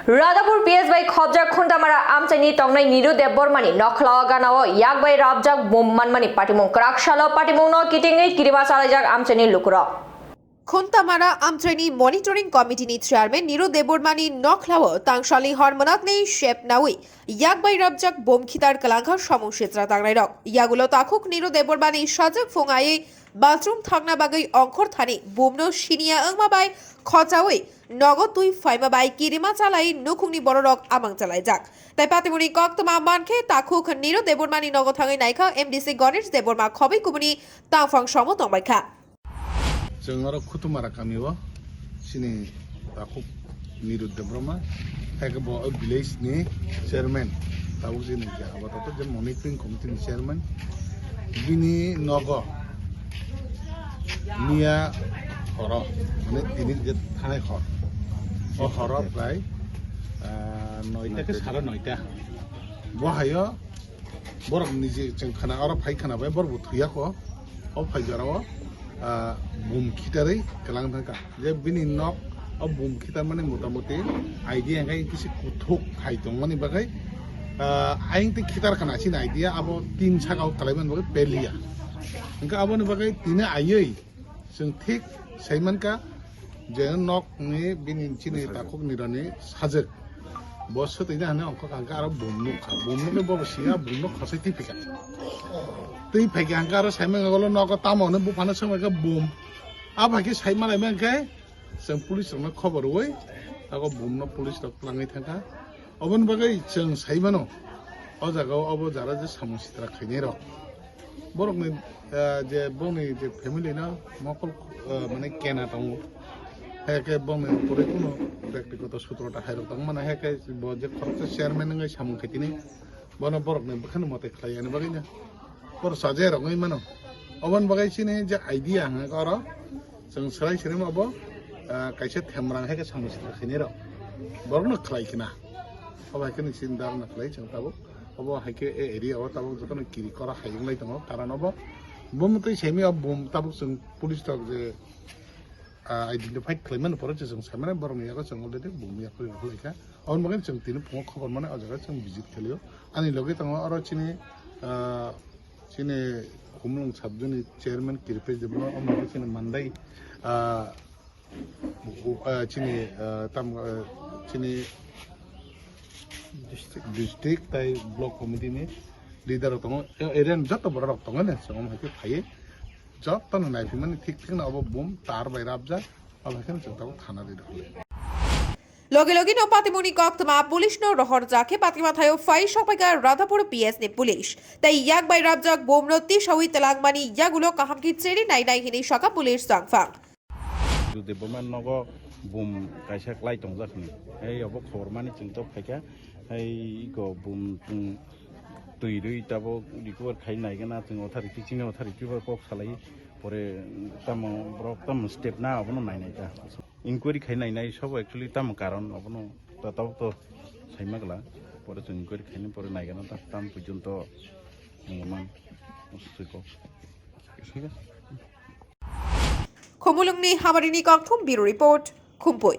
Radhapur PS by Khobjak Khuntamara Amchani Tongnai Niru Debormani Nokhlawa Ganao Yak by Rabjak Bummanmani Patimon Krakshala Patimono Kitingi Kiribasarajak Amchani Lukura খুন্তামারা আমট্রেনি monitoring কমিটিনি chairman Niru দেববর্মানি নখলাও তাংশালি হরমনাকনি শেপনাউই ইয়াকবাই রাবজাক বোমখিতার কালাঙ্ঘার সমস্যা তাংরাইরক ইয়াগুলো তাকুক নিরু দেববর্মানি সাজক ফোঙায়ে বাথরুম থাকনা বাগৈ অঙ্কর থানি বুমনো সিনিয়া ওংমাবাই খচাউই নগদ তুই ফাইমাবাই কিরিমা চালাই নুখুংনি বড়রক আমাং চালাই যাক তাই পাতিমুনি কক্তমা মানখে তাকুক নিরু দেববর্মানি নগদ থাঙै নাইখা এমডিসি গণেশ দেববর্মা খবৈ কুবুনি তাংফাং সম তংবাইখা जों आरो खुथुमारा गामियाव सिनि दाखौ निरु देबब्रमा हायके बो विलेज नि चेयरमैन दाबो जोंनि आबादाथ जे मनिटरिंग कमिटिनि चेयरमैन बिनि नग निया हर माने दिनि जे थानाय हर अ हर प्राय 9टा के 9:30 बहायो बरक निजे जों खाना आरो फायखाना बाय बरबो थैयाखौ अ फायजाराव बुम खितारै केलां थांका जे बिनि नक अब बुम खितार माने मोटामोटी आइडिया गाय किसी कुथुक हाइदं माने बागै आइं ते खितार खाना सिन आइडिया अब 3 सागाव खालायमोन बागै पेलिया इनका अबनि बागै तिने आयै जों ठीक सैमानका जे नक नि बिनि चिनि ताखुक निरानि साजक बस तैना हाने अंक कांका आरो बुमनो बबसिया बुमनो खसै टिपिका तै फैके हांका आरो साइमान गलो नक तामावनो बुफानो समयका बुम आबाके साइमान आइमानखाय जों पुलिसनो खबर होय आगो बुमनो पुलिस रक लाङै थांका अबन बागै जों साइमानो अ जागाव अब जारा जे समस्या खैनै रक बरकनि जे बनि जे फेमिलि ना मकल माने केना दङ हेके बने परे कुनो व्यक्तिगत सूत्रटा हाइरक दङ माने हेके जे खरच चेयरमैन नङै सामु खैतिनि बन बरकनि बखन मते खलायनि बागैना पर साजे रङै मानो अबन बागै सिने जे आइडिया हां गर जों सराय सरेम अब काइसे थेमरां हेके समस्या खैनै रक बरकनो खलायखिना अब हेके सिनदार न खलाय जों ताबो अब हेके एरिया अब ताबो जतन किरि करा हायंलाय दङ कारण अब बुमतै सेमि अब बुम ताबो जों पुलिस तक जे आइडेन्टिफाइड खालामनो परे जों सामाने बरनियाखौ जों अलरेडि बुमियाखौ लायखा अन मगन जों तिन फुङाव खबर माने अजगा जों भिजिट खालियो आनि लगे दङ आरो चिनि खुमलुं साबजुनि चेयरमैन किरपे देबो अमर चिनि मानदाय चिनि डिस्ट्रिक्ट ताइ ब्लक कमिटिनि लिडार दङ एरियान जत बड़ दङ ने जों हाके फायो जतन नायफिमान ठीक थिगना अब बुम तार बायराबजा अब हेकन जों ताबो थाना दे दखले লগে লগে নো পাতিমুনি কক্তমা পুলিশ নো রহর জাকে পাতিমা থায়ো ফাই সপাইকা রাধাপুর পিএস নে পুলিশ তাই ইয়াক বাই রাবজাক বোমরতি সউই তেলাংমানি ইয়াগুলো কাহামকি চেরি নাই নাই হিনি সকা পুলিশ সাংফাং जुदि बमान नग बुम काइसा क्लाइ दं जाखनि ए अब खबर मानि जों तो फायका ए गो बुम तुइरै ताबो रिकवर खाइ नायगोना जों अथारिटि चिनि अथारिटि बर कक सालाय परे ताम ब्रक ताम स्टेप ना अबनो नायनाय दा इनक्वायरि खाइ नायनाय सब एक्चुअली ताम कारण अबनो ताताव तो साइमागला परे जों इनक्वायरि खाइनो परे नायगोना ताम पर्यन्त मान सुइको ठीक है खुमुलुंगनि हाबारिनि कक्थुम बिरो रिपोर्ट खुम्पई।